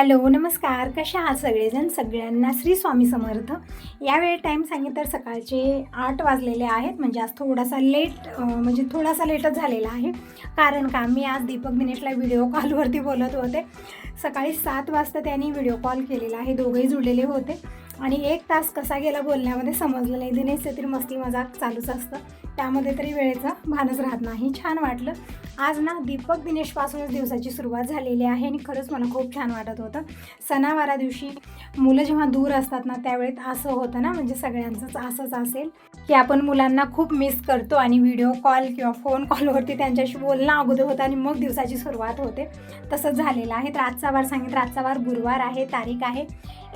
Hello नमस्कार, कशा आहात सगळेजण? सगळ्यांना श्री स्वामी समर्थ. यावेळी टाईम सांगितलं तर सकाळचे 8 वाजलेले आहेत. म्हणजे आज थोडासा लेटच झालेला आहे. कारण का मी आज दीपक दिनेशला व्हिडिओ कॉलवरती बोलत होते. सकाळी 7 वाजता त्यांनी व्हिडिओ कॉल केलेला आहे. दोघेही जुळलेले होते आणि 1 तास कसा गेला बोलण्यामध्ये समजलं नाही. दिनेशचे तरी मस्ती मजाक चालूच असतं, त्यामध्ये तरी वेळेचं भानच राहत नाही. छान वाटलं. आज ना दीपक दिनेशपासूनच दिवसाची सुरुवात झालेली आहे आणि खरंच मला खूप छान वाटत होतं. सणावारा दिवशी मुलं जेव्हा दूर असतात ना त्यावेळेत असं होतं ना, म्हणजे सगळ्यांचंच असंच असेल की आपण मुलांना खूप मिस करतो आणि व्हिडिओ कॉल किंवा फोन कॉलवरती त्यांच्याशी बोलणं अगोदर होतं आणि मग दिवसाची सुरुवात होते. तसंच झालेलं आहे. तर आजचा वार सांगितलं, आजचा वार गुरुवार आहे. तारीख आहे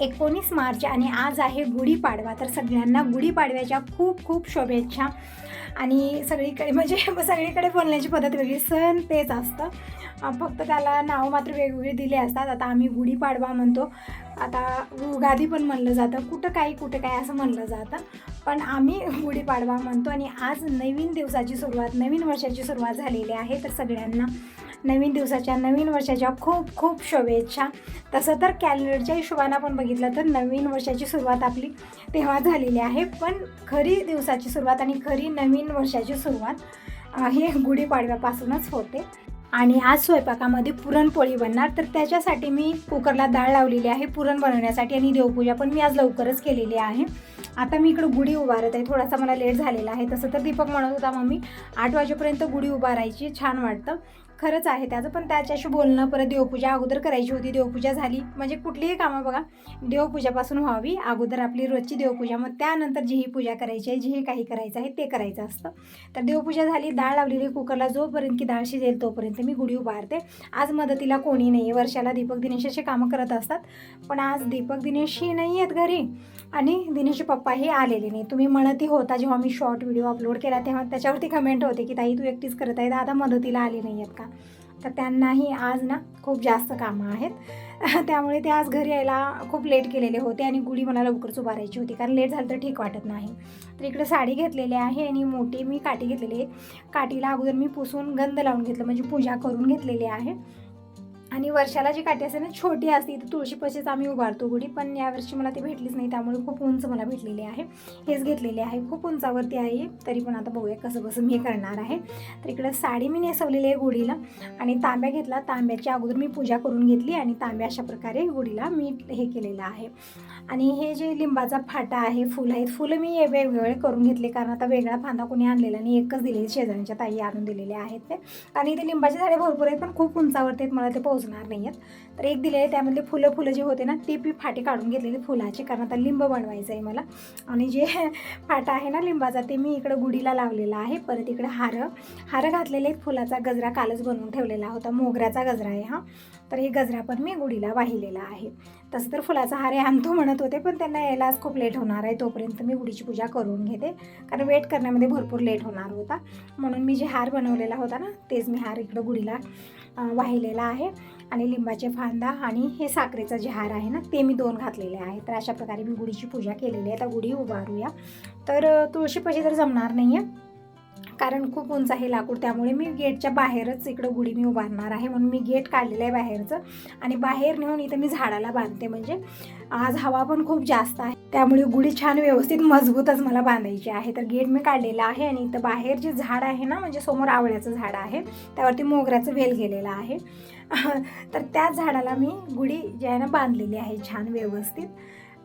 19 मार्च आणि आज आहे गुढीपाडवा. तर सगळ्यांना गुढीपाडव्याच्या खूप खूप शुभेच्छा. आणि सगळीकडे बोलण्याची पद्धत वेगळी. सण तेच असतं, फक्त त्याला नाव मात्र वेगवेगळे दिले असतात. आता आम्ही गुढीपाडवा म्हणतो, आता उगादी पण म्हणलं जातं, कुठं काय असं म्हणलं जातं, पण आम्ही गुढीपाडवा म्हणतो. आणि आज नवीन दिवसाची सुरुवात, नवीन वर्षाची सुरुवात झालेली आहे. तर सगळ्यांना नवीन दिवसाच्या, नवीन वर्षाच्या खूप खूप शुभेच्छा. तसं तर कॅलेंडरच्या हिशोबानं आपण बघितलं तर नवीन वर्षाची सुरुवात आपली तेव्हा झालेली आहे, पण खरी दिवसाची सुरुवात आणि खरी नवीन वर्षाची सुरुवात हे गुढीपाडव्यापासूनच होते. आणि आज स्वयंपाकामध्ये पुरणपोळी बनणार. तर त्याच्यासाठी मी कुकरला डाळ लावलेली आहे पुरण बनवण्यासाठी आणि देवपूजा पण मी आज लवकरच केलेली आहे. आता मी इकडं गुढी उभारत आहे. थोडासा मला लेट झालेला आहे. तसं तर दीपक म्हणत होता मम्मी 8 वाजेपर्यंत गुढी उभारायची, छान वाटतं. खरंच आहे त्याचं, पण त्याच्याशी बोलणं, परत देवपूजा अगोदर करायची होती. देवपूजा झाली म्हणजे कुठलीही कामं बघा देवपूजापासून व्हावी. अगोदर आपली रोजची देवपूजा, मग त्यानंतर जी ही पूजा करायची आहे, जे काही करायचं आहे ते करायचं असतं. तर देवपूजा झाली, डाळ लावलेली कुकरला. जोपर्यंत की डाळ शिजेल तोपर्यंत मी गुढी उभारते. आज मदतीला कोणी नाही आहे. वर्षाला दीपक दिनेशाचे कामं करत असतात, पण आज दीपक दिनेशही नाही आहेत घरी आणि दिनेशचे पप्पाही आलेले नाही. तुम्ही म्हणतही होता जेव्हा मी शॉर्ट व्हिडिओ अपलोड केला तेव्हा त्याच्यावरती कमेंट होते की ताई तू एकटीच करत आहे, दादा मदतीला आले नाही आहेत का? तर त्यांनाही आज ना खूप जास्त कामं आहेत त्यामुळे ते आज घरी यायला खूप लेट केलेले होते आणि गुढी मला लवकरच उभारायची होती, कारण लेट झालं तर ठीक वाटत नाही. तर इकडे साडी घेतलेली आहे आणि मोठी मी काठी घेतलेली आहे. काठीला अगोदर मी पुसून गंध लावून घेतलं, म्हणजे पूजा करून घेतलेली आहे. आणि वर्षाला जी काठी असते ना छोटी असते, तर तुळशीपाशीच आम्ही उभारतो गुढी, पण यावर्षी मला ती भेटलीच नाही, त्यामुळे खूप उंच मला भेटलेली आहे. हेच घेतलेले आहे, खूप उंचावरती आहे. तरी पण आता बघूया कसं मी करणार आहे. तर इकडं साडी मी नेसवलेली आहे गुढीला आणि तांब्या घेतला. तांब्याची अगोदर मी पूजा करून घेतली आणि तांब्या अशा प्रकारे गुढीला मी हे केलेलं आहे. आणि हे जे लिंबाचा फाटा आहे, फुलं आहेत, फुलं मी वेगवेगळे करून घेतले, कारण आता वेगळा फांदा कोणी आणलेला आणि एकच दिलेली, शेजाऱ्यांच्या ताई आणून दिलेले आहेत ते. आणि ते लिंबाचे झाडे भरपूर आहेत, पण खूप उंचावरती आहेत, मला ते पोहोचणार नाही आहेत. तर एक दिलेले, त्यामधले फुलं जे होते ना ते मी फाटे काढून घेतलेले फुलाचे, कारण आता लिंब बनवायचं आहे मला. आणि जे फाटा आहे ना लिंबाचा ते मी इकडं गुढीला लावलेला आहे. परत इकडे हार घातलेले आहेत. फुलाचा गजरा कालच बनवून ठेवलेला होता, मोगऱ्याचा गजरा आहे हा. तर हे गजरा पण मी गुढीला वाहिलेला आहे. तसं तर फुलाचा हार आणतो म्हणत होते, पण त्यांना यायला आज खूप लेट होणार आहे. तोपर्यंत मी गुढीची पूजा करून घेते, कारण वेट करण्यामध्ये भरपूर लेट होणार होता. म्हणून मी जे हार बनवलेला होता ना तेच मी हार इकडं गुढीला वाहिलेला आहे. आणि लिंबाचे फांदा आणि हे साखरेचा जे हार आहे ना ते मी 2 घातलेले आहे. तर अशा प्रकारे मी गुढीची पूजा केलेली आहे. आता गुढी उभारूया. तर तुळशीपाशी तर जमणार नाही आहे, कारण खूप उंच आहे लाकूड, त्यामुळे मी गेटच्या बाहेरच इकडं गुढी मी उभारणार आहे. म्हणून मी गेट काढलेलं आहे बाहेरचं आणि बाहेर नेऊन इथं मी झाडाला बांधते. म्हणजे आज हवा पण खूप जास्त आहे, त्यामुळे गुढी छान व्यवस्थित मजबूतच मला बांधायची आहे. तर गेट मी काढलेलं आहे आणि इथं बाहेर जे झाड आहे ना, म्हणजे समोर आवळ्याचं झाड आहे, त्यावरती मोगऱ्याचं वेल गेलेलं आहे तर त्या झाडाला मी गुढी जे आहे ना बांधलेली आहे छान व्यवस्थित.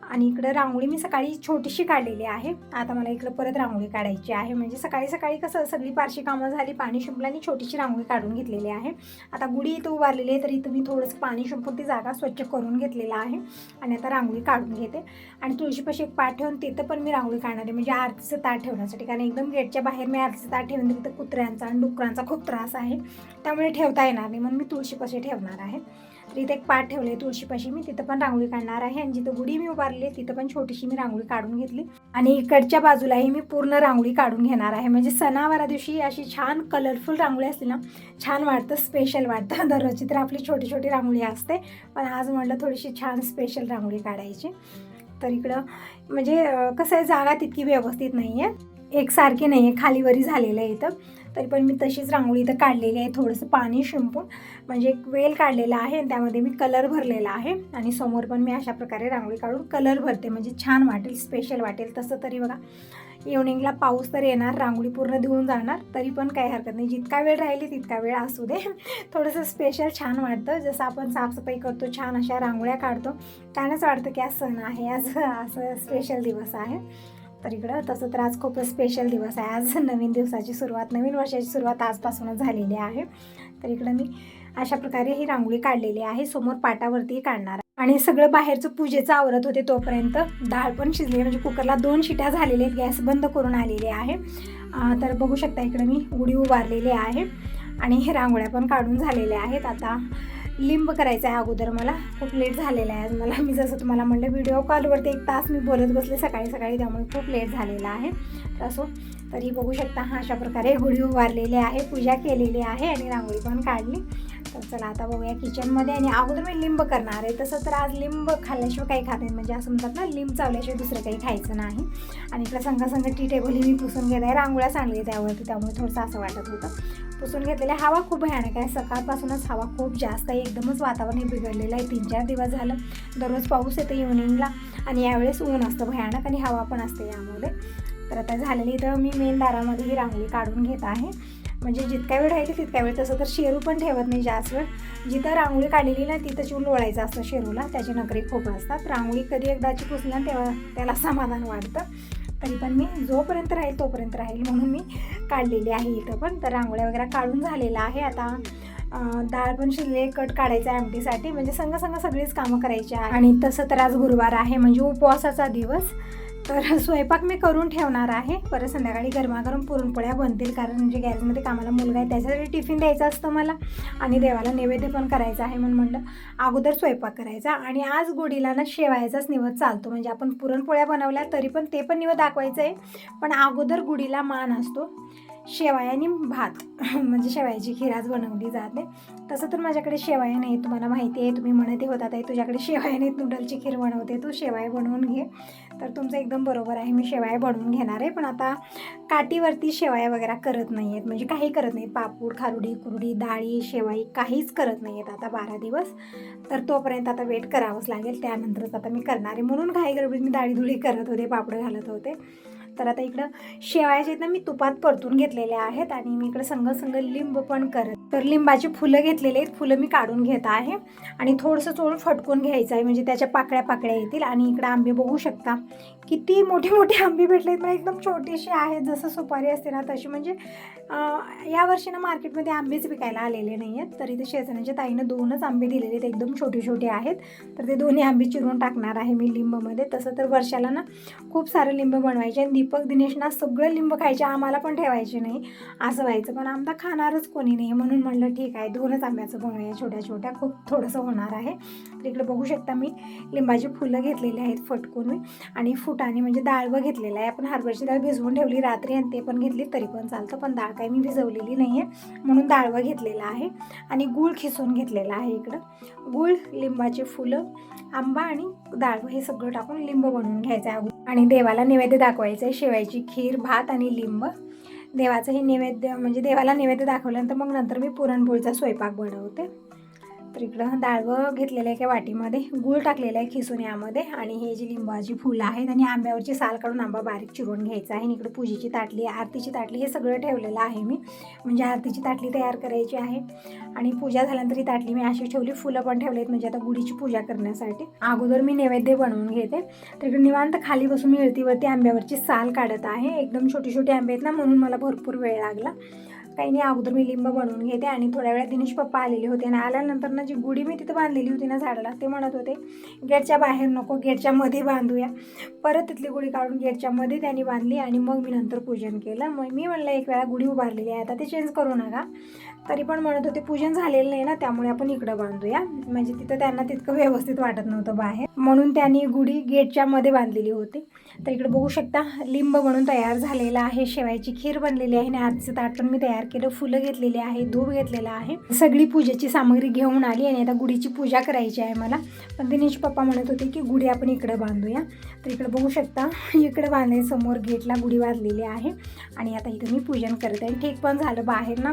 आणि इकडं रांगोळी मी सकाळी छोटीशी काढलेली आहे. आता मला इकडं परत रांगोळी काढायची आहे. म्हणजे सकाळी कसं सगळी पारशी कामं झाली, पाणी शिंपलं आणि छोटीशी रांगोळी काढून घेतलेली आहे. आता गुढी इथं उभारलेली आहे, तर इथं मी थोडंसं पाणी शिंपून ती जागा स्वच्छ करून घेतलेला आहे आणि आता रांगोळी काढून घेते. आणि तुळशीपाशी एक पाट ठेवून तिथं पण मी रांगोळी काढणार आहे, म्हणजे आरतीचं ताट ठेवण्यासाठी, कारण एकदम गेटच्या बाहेर मी आरतीचं ताट ठेवून तिथं कुत्र्यांचा आणि डुकरांचा खूप त्रास आहे, त्यामुळे ठेवता येणार नाही, म्हणून मी तुळशीपाशी ठेवणार आहे. तर इथे एक पाट ठेवले तुळशीपाशी, मी तिथं पण रांगोळी काढणार आहे. आणि जिथं गुढी मी उभारली तिथं पण छोटीशी मी रांगोळी काढून घेतली आणि इकडच्या बाजूलाही मी पूर्ण रांगोळी काढून घेणार आहे. म्हणजे सणावारा दिवशी अशी छान कलरफुल रांगोळी असते ना, छान वाटतं, स्पेशल वाटतं. दररोजची तर आपली छोटी छोटी रांगोळी असते, पण आज म्हटलं थोडीशी छान स्पेशल रांगोळी काढायची. तर इकडं म्हणजे कसं आहे, जागा तितकी व्यवस्थित नाही आहे, एकसारखी नाही आहे, खालीवरी झालेलं आहे इथं. तरी पण मी तशीच रांगोळी इथं काढलेली आहे, थोडंसं पाणी शिंपून म्हणजे एक वेल काढलेला आहे आणि त्यामध्ये मी कलर भरलेला आहे आणि समोर पण मी अशा प्रकारे रांगोळी काढून कलर भरते म्हणजे छान वाटेल, स्पेशल वाटेल. तसं तरी बघा इव्हनिंगला पाऊस तर येणार, रांगोळी पूर्ण धुवून जाणार, तरी पण काही हरकत नाही, जितका वेळ राहिली तितका वेळ असू दे. थोडंसं स्पेशल छान वाटतं, जसं आपण साफसफाई करतो, छान अशा रांगोळ्या काढतो, त्यानंच वाटतं की आज सण आहे, आज असं स्पेशल दिवस आहे. तर इकडं तसं तर आज खूपच स्पेशल दिवस आहे, आज नवीन दिवसाची सुरुवात, नवीन वर्षाची सुरुवात आजपासूनच झालेली आहे. तर इकडं मी अशा प्रकारे ही रांगोळी काढलेली आहे, समोर पाटावरती काढणार आणि सगळं बाहेरचं पूजेचं आवरत होते तोपर्यंत डाळ पण शिजली, म्हणजे कुकरला 2 शिट्या झालेल्या आहेत, गॅस बंद करून आलेले आहे. तर बघू शकता इकडे मी गुढी उभारलेली आहे आणि हे रांगोळ्या पण काढून झालेल्या आहेत. आता लिंब करायचं आहे अगोदर, मला खूप लेट झालेला आहे आज मला, मी जसं तुम्हाला म्हणलं व्हिडिओ कॉलवरती 1 तास मी बोलत बसले सकाळी सकाळी, त्यामुळे खूप लेट झालेला आहे. तर असो, तरी बघू शकता अशा प्रकारे गुढी उभारलेली आहे, पूजा केलेली आहे आणि रांगोळी पण काढली. तर चला आता बघूया किचनमध्ये, आणि अगोदर मी लिंब करणार आहे. तसं तर आज लिंब खाल्ल्याशिवाय काही खात नाही, म्हणजे असं म्हणतात ना लिंब चावल्याशिवाय दुसरं काही खायचं नाही. आणि इकडं संघ टी टेबल ही मी पुसून घेत आहे, रांगोळ्या सांडली त्यावरती, त्यामुळे थोडंसं असं वाटत होतं. पुसून घेतलेलं. हवा खूप भयानक आहे, सकाळपासूनच हवा खूप जास्त आहे, एकदमच वातावरण हे बिघडलेलं आहे. 3-4 दिवस झालं दररोज पाऊस येतो इव्हनिंगला आणि यावेळेस ऊन असतं भयानक आणि हवा पण असते यामुळे. तर आता झालेली तर मी मेन दारामध्ये ही रांगोळी काढून घेत आहे, म्हणजे जितका वेळ राहील तितका वेळ. तसं तर शेरू पण ठेवत नाही जास्त वेळ, जिथं रांगोळी काढलेली ना तिथं चिवून लोळायचं असतं शेरूला, त्याचे नखरे खूप असतात. रांगोळी कधी एकदाची पुसली ना तेव्हा त्याला समाधान वाटतं, तरी पण मी जोपर्यंत राहील तोपर्यंत राहील म्हणून मी काढलेली आहे इथं पण. तर रांगोळ्या वगैरे काढून झालेला आहे. आता डाळ पण शिजले, कट काढायचं आहे आमटीसाठी, म्हणजे संग सगळीच कामं करायची आहे. आणि तसं तर आज गुरुवार आहे, म्हणजे उपवासाचा दिवस, तर स्वयंपाक मी करून ठेवणार आहे. परत संध्याकाळी गरमागरम पुरणपोळ्या बनतील, कारण म्हणजे गॅरेजमध्ये कामाला मुलगा आहे, त्याच्यासाठी टिफिन द्यायचं असतं मला आणि देवाला नैवेद्य पण करायचं आहे, म्हणून म्हटलं अगोदर स्वयंपाक करायचा. आणि आज गुढीला ना शेवायचाच निवद चालतो, म्हणजे आपण पुरणपोळ्या बनवल्या तरी पण ते पण निवद दाखवायचं आहे, पण अगोदर गुढीला मान असतो शेवाया आणि भात, म्हणजे शेवायाची खीर आज बनवली जाते. तसं तर माझ्याकडे शेवाया नाही, तुम्हाला माहिती आहे, तुम्ही म्हणते होता ताई तुझ्याकडे शेवाया नाहीत, नूडलची खीर बनवते तू, शेवाया बनवून घे. तर तुमचं एकदम बरोबर आहे, मी शेवाया बनवून घेणार आहे, पण आता काठीवरती शेवाया वगैरे करत नाही आहेत, म्हणजे काही करत नाहीत, पापूड, खारुडी, कुरडी, डाळी, शेवाई काहीच करत नाही आहेत आता 12 दिवस. तर तोपर्यंत आता वेट करावंच लागेल, त्यानंतरच आता मी करणार आहे, म्हणून घाई गडबडीत मी डाळीधुळी करत होते, पापड घालत होते. तर आता इकडं शेवाया आहेत ना मी तुपात परतून घेतलेल्या आहेत आणि मी इकडं संग लिंब पण करत, तर लिंबाची फुलं घेतलेली आहेत, फुलं मी काढून घेत आहे आणि थोडंसं चोळून फटकून घ्यायचं आहे, म्हणजे त्याच्या पाकळ्या येतील. आणि इकडं आंबे बघू शकता, किती मोठे आंबे भेटले आहेत मला, एकदम छोटेसे आहेत, जसं सुपारी असते ना तशी. म्हणजे यावर्षी ना मार्केटमध्ये आंबेच विकायला आलेले नाही आहेत, तर इथे शेजाऱ्यांच्या ताईनं 2च आंबे दिलेले आहेत, एकदम छोटे आहेत, तर ते दोन्ही आंबे चिरून टाकणार आहे मी लिंबमध्ये. तसं तर वर्षाला ना खूप सारं लिंब बनवायचे आणि दीपक दिनेशना सगळं लिंब खायचे, आम्हाला पण ठेवायचे नाही असं व्हायचं, पण आमचा खाणारच कोणी नाही, म्हणून म्हणलं ठीक आहे 2च आंब्याचं बनवूया, छोट्या खूप थोडंसं होणार आहे. तर इकडे बघू शकता मी लिंबाची फुलं घेतलेली आहेत फटकून मी, आणि फुटाणे म्हणजे डाळवं घेतलेलं आहे, आपण हरभऱ्याची डाळ भिजवून ठेवली रात्री आणि ते पण घेतली तरी पण चालतं, पण डाळ काही मी भिजवलेली नाही आहे म्हणून डाळवं घेतलेलं आहे. आणि गूळ खिसून घेतलेला आहे, इकडं गूळ, लिंबाची फुलं, आंबा आणि डाळवं हे सगळं टाकून लिंब बनवून घ्यायचं आहे आणि देवाला नैवेद्य दाखवायचं आहे, शेवायची खीर, भात आणि लिंब. देवाचं हे नैवेद्य, म्हणजे देवाला नैवेद्य दाखवल्यानंतर मग नंतर मी पुरणपोळीचा स्वयंपाक बनवते. तर इकडं डाळवं घेतलेलं आहे एका वाटीमध्ये, गूळ टाकलेला आहे खिसून यामध्ये, आणि हे जी लिंबाची फुलं आहेत आणि आंब्यावरची साल काढून आंबा बारीक चिरून घ्यायचा आहे. आणि इकडं पूजेची ताटली, आरतीची ताटली हे सगळं ठेवलेलं आहे मी, म्हणजे आरतीची ताटली तयार करायची आहे आणि पूजा झाल्यानंतर ही ताटली मी अशी ठेवली, फुलं पण ठेवलेत म्हणजे आता गुढीची पूजा करण्यासाठी. अगोदर मी नैवेद्य बनवून घेते. तर इकडे निवांत खाली बसून मी इळतीवरती आंब्यावरची साल काढत आहे, एकदम छोटे आंबे आहेत ना म्हणून मला भरपूर वेळ लागला. काही नाही, अगोदर मी लिंब बनवून घेते आणि थोड्या वेळात दिनेश पप्पा आलेले होते आणि आल्यानंतर ना जी गुढी मी तिथं बांधलेली होती ना झाडाला, ते म्हणत होते गेटच्या बाहेर नको, गेटच्या मध्ये बांधूया. परत तिथली गुढी काढून गेटच्या मध्ये त्यांनी बांधली आणि मग मी नंतर पूजन केलं. मग मी म्हणलं एक वेळा गुढी उभारलेली आहे आता ते चेंज करू नका, तरी पण म्हणत होते पूजन झालेलं नाही ना त्यामुळे आपण इकडं बांधूया, म्हणजे तिथं त्यांना तितकं व्यवस्थित वाटत नव्हतं बाहेर, म्हणून त्यांनी गुढी गेटच्या मध्ये बांधलेली होती. तर इकडे बघू शकता लिंब बनून तयार झालेला आहे, शेवायची खीर बनलेली आहे आणि आरतीचं ताट पण मी तयार तयार केलं, फुलं घेतलेली आहे, धूप घेतलेला आहे, सगळी पूजेची सामग्री घेऊन आली आणि आता गुढीची पूजा करायची आहे मला. पण दिनेश पप्पा म्हणत होते की गुढी आपण इकडे बांधूया. तर इकडे बघू शकता, इकडे बांधले, समोर गेटला गुढी बांधलेली आहे आणि आता इथं मी पूजन करते. आणि ठीक पण झालं, बाहेर ना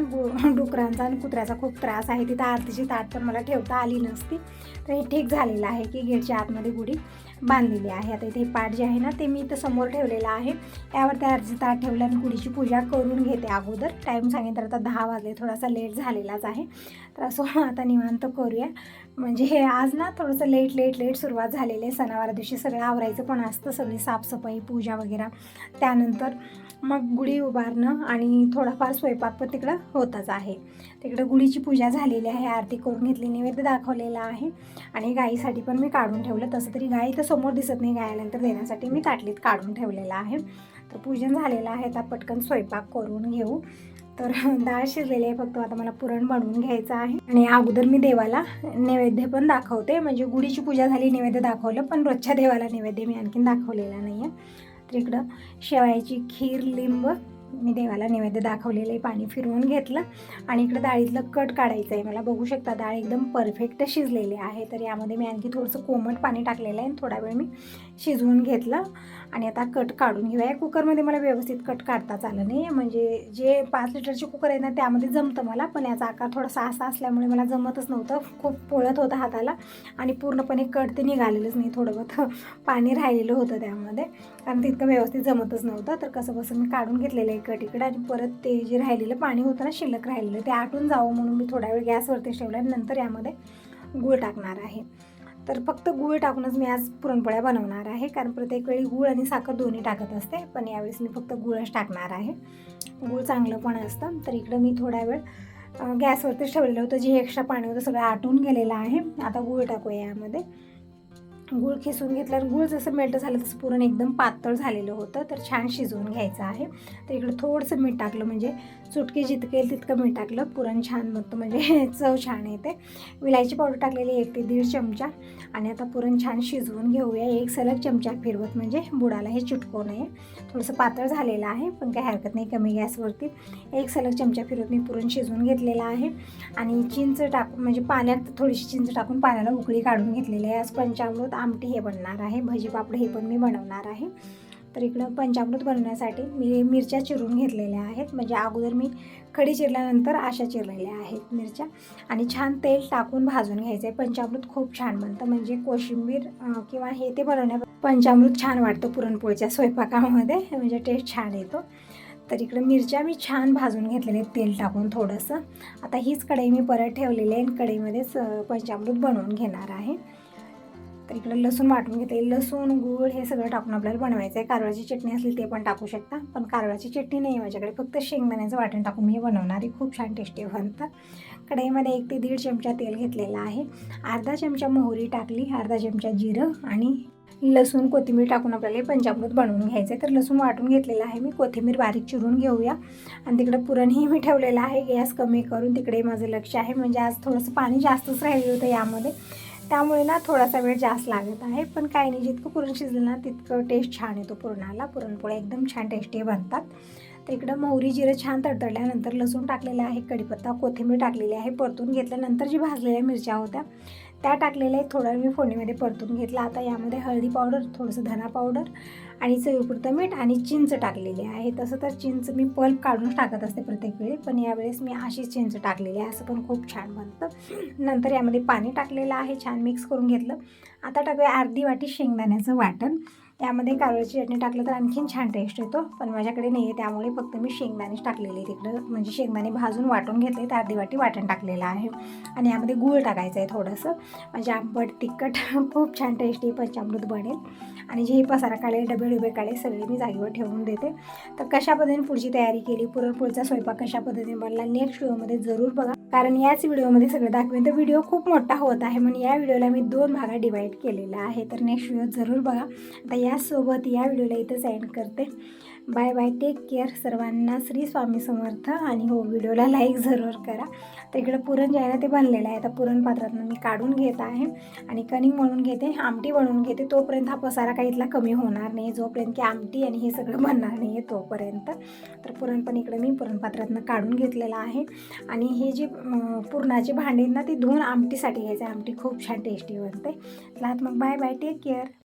डुकरांचा आणि कुत्र्याचा खूप त्रास आहे, तिथं आरतीची ताट पण मला ठेवता आली नसती. तर हे ठीक झालेलं आहे की गेटच्या आतमध्ये गुढी बांधलेली आहे. आता इथे पाट जे आहे ना ते मी इथं समोर ठेवलेलं आहे, यावर त्या आरतीचं ताट ठेवलं आणि गुढीची पूजा करून घेते अगोदर. टाईम सांगितलं आता 10 वाजले, थोडासा लेट झालेलाच आहे. तर असं आता निवांत करूया. म्हणजे हे आज ना थोडंसं लेट सुरुवात झालेली आहे. सणावार दिवशी सगळं आवरायचं पण असतं, सगळी साफसफाई, पूजा वगैरे. त्यानंतर मग गुढी उभारणं आणि थोडाफार स्वयंपाक पण तिकडं होतच आहे. तिकडं गुढीची पूजा झालेली आहे, आरती करून घेतली, नैवेद्य दाखवलेला आहे आणि गाईसाठी पण मी काढून ठेवलं. तसं तरी गाई तर समोर दिसत नाही, गायल्यानंतर देण्यासाठी मी ताटलीत काढून ठेवलेलं आहे. तर पूजन झालेलं आहे, आता पटकन स्वयंपाक करून घेऊ. तर डाळ शिजलेली आहे, फक्त आता मला पुरण बनवून घ्यायचं आहे. आणि अगोदर मी देवाला नैवेद्य पण दाखवते. म्हणजे गुढीची पूजा झाली, नैवेद्य दाखवलं, पण रोजच्या देवाला नैवेद्य मी आणखीन दाखवलेला नाही आहे. तर इकडं शेवयाची खीर, लिंब मी देवाला नैवेद्य दाखवलेलं आहे, पाणी फिरवून घेतलं. आणि इकडं डाळीतलं कट काढायचं आहे मला. बघू शकता डाळ एकदम परफेक्ट शिजलेली आहे. तर यामध्ये मी आणखी थोडंसं कोमट पाणी टाकलेलं आहे आणि थोडा वेळ मी शिजवून घेतलं. आणि आता कट काढून घेऊया. कुकरमध्ये मला व्यवस्थित कट काढताच आलं नाही, म्हणजे जे 5 लिटरचे कुकर आहे ना त्यामध्ये जमतं मला, पण याचा आकार थोडासा असा असल्यामुळे मला जमतच नव्हतं, खूप पोळत होतं हाताला आणि पूर्णपणे कट ते निघालेलंच नाही, थोडं बहुत पाणी राहिलेलं होतं त्यामध्ये, कारण तितकं व्यवस्थित जमतच नव्हतं. तर कसं बसं मी काढून घेतलेलं आहे कट इकडं. आणि परत ते जे राहिलेलं पाणी होतं ना, शिल्लक राहिलेलं, ते आटून जावं म्हणून मी थोडा वेळ गॅसवरती ठेवलं आणि नंतर यामध्ये गूळ टाकणार आहे. तर फक्त गूळ टाकूनच मी आज पुरणपोळ्या बनवणार आहे, कारण प्रत्येक वेळी गूळ आणि साखर दोन्ही टाकत असते, पण यावेळेस मी फक्त गूळच टाकणार आहे. गूळ चांगलं पण असतं. तर इकडं मी थोडा वेळ गॅसवरतीच ठेवलेलं होतं, जे एक्स्ट्रा पाणी होतं सगळं आटून गेलेलं आहे. आता गूळ टाकूया यामध्ये. गूळ खिसून घेतला आणि गूळ जसं मेल्ट झालं तसं पुरण एकदम पातळ झालेलं होतं, तर छान शिजवून घ्यायचं आहे. तर इकडं थोडंसं मीठ टाकलं, म्हणजे चुटकी जितकेल तितकं मीठ टाकलं, पुरण छान बनतं, म्हणजे चव छान येते. विलायची पावडर टाकलेली 1 ते 1.5 चमचा. आणि आता पुरण छान शिजवून घेऊया, एक सलग चमचा फिरवत, म्हणजे बुडाला हे चिटकू नये. थोडंसं पातळ झालेलं आहे, पण काही हरकत नाही, कमी गॅसवरती एक सलग चमचा फिरवत मी पुरण शिजवून घेतलेलं आहे. आणि चिंच टाकून, म्हणजे पाण्यात थोडीशी चिंच टाकून पाण्याला उकळी काढून घेतलेली आहे. आज पंचामृत आमटी हे बनणार आहे, भजी पापड हे पण मी बनवणार आहे. तर इकडं पंचामृत बनवण्यासाठी मी मिरच्या चिरून घेतलेल्या आहेत, म्हणजे अगोदर मी खडी चिरल्यानंतर अशा चिरलेल्या आहेत मिरच्या. आणि छान तेल टाकून भाजून घ्यायचं आहे. पंचामृत खूप छान बनतं, म्हणजे कोशिंबीर किंवा हे ते बनवण्या पंचामृत छान वाटतं पुरणपोळीच्या स्वयंपाकामध्ये, म्हणजे टेस्ट छान येतो. तर इकडं मिरच्या मी छान भाजून घेतलेले तेल टाकून थोडंसं. आता हीच कढई मी परत ठेवलेली आहे आणि कढईमध्येच पंचामृत बनवून घेणार आहे. तर इकडं लसूण वाटून घेते, लसूण गूळ हे सगळं टाकून आपल्याला बनवायचं आहे. कारळाची चटणी असली ते पण टाकू शकता, पण कारळाची चटणी नाही आहे माझ्याकडे, फक्त शेंगदाण्याचं वाटण टाकून मी बनवणार आहे, खूप छान टेस्टी बनतं. कढईमध्ये 1 ते 1.5 चमचा तेल घेतलेलं आहे, अर्धा चमचा मोहरी टाकली, अर्धा चमचा जिरं आणि लसूण कोथिंबीर टाकून आपल्याला पंचामृत बनवून घ्यायचं आहे. तर लसूण वाटून घेतलेलं आहे मी, कोथिंबीर बारीक चिरून घेऊया. आणि तिकडं पुरणही मी ठेवलेलं आहे, गॅस कमी करून, तिकडे माझं लक्ष आहे. म्हणजे आज थोडंसं पाणी जास्तच राहिलं होतं यामध्ये, त्यामुळे ना थोडासा वेळ जास्त लागत आहे, पण काही नाही, जितकं पुरण शिजलं ना तितकं टेस्ट छान येतो पुरणाला. पुरणपोळ्या एकदम छान टेस्टी बनतात. तर इकडं मोहरी जिरं छान तडतडल्यानंतर लसूण टाकलेला आहे, कढीपत्ता कोथिंबीर टाकलेली आहे, परतून घेतल्यानंतर जी भाजलेल्या मिरच्या होत्या त्या टाकलेल्या आहेत, थोडा मी फोडणीमध्ये परतून घेतला. आता यामध्ये हळदी पावडर, थोडंसं धना पावडर आणि चवीपुरतं मीठ आणि चिंच टाकलेली आहे. तसं तर चिंच मी पल्प काढून टाकत असते प्रत्येक वेळी, पण यावेळेस मी अशीच चिंच टाकलेली आहे, असं पण खूप छान बनतं. नंतर यामध्ये पाणी टाकलेलं आहे, छान मिक्स करून घेतलं. आता टाकूया अर्धी वाटी शेंगदाण्याचं वाटण. त्यामध्ये कारळाची चटणी टाकलं तर आणखीन छान टेस्ट येतो, पण माझ्याकडे नाही आहे त्यामुळे फक्त मी शेंगदाणेच टाकलेले तिकडं, म्हणजे शेंगदाणे भाजून वाटून घेतले, तर अर्धी वाटी वाटण टाकलेलं आहे. आणि यामध्ये गूळ टाकायचं आहे थोडंसं, म्हणजे आंबट तिखट खूप छान टेस्टी पंचामृत बनेल. आणि जे पसारा काढले, डबे काढले, सगळे मी जागेवर ठेवून देते. तर कशा पद्धतीने पुढची तयारी केली, पुरणपोळीचा स्वयंपाक कशा पद्धतीने बनला, नेक्स्ट व्हिडिओमध्ये जरूर बघा, कारण याच व्हिडिओमध्ये सगळं दाखवेन. तर व्हिडिओ खूप मोठा होत आहे, म्हणून या व्हिडिओला मी 2 भागात डिवाईड केलेला आहे, तर नेक्स्ट व्हिडिओ जरूर बघा. आता यासोबत या व्हिडिओला इथंच एंड करते. बाय बाय, टेक केअर सर्वांना. श्री स्वामी समर्थ. आणि हो, व्हिडिओला लाईक जरूर करा. तर इकडं पुरण जे आहे ना ते बनलेलं आहे. आता पुरण पात्रातून मी काढून घेत आहे आणि कणिक मळून घेते, आमटी बनवून घेते. तोपर्यंत हा पसारा काही इथला कमी होणार नाही, जोपर्यंत की आमटी आणि हे सगळं बनणार नाही आहे तोपर्यंत. तर पुरण पण इकडे मी पुरण पात्रातून काढून घेतलेलं आहे. आणि हे जे पुरणाची भांडी ना ती धुवून आमटीसाठी घ्यायचं आहे. आमटी खूप छान टेस्टी बनते. चला मग बाय बाय, टेक केअर.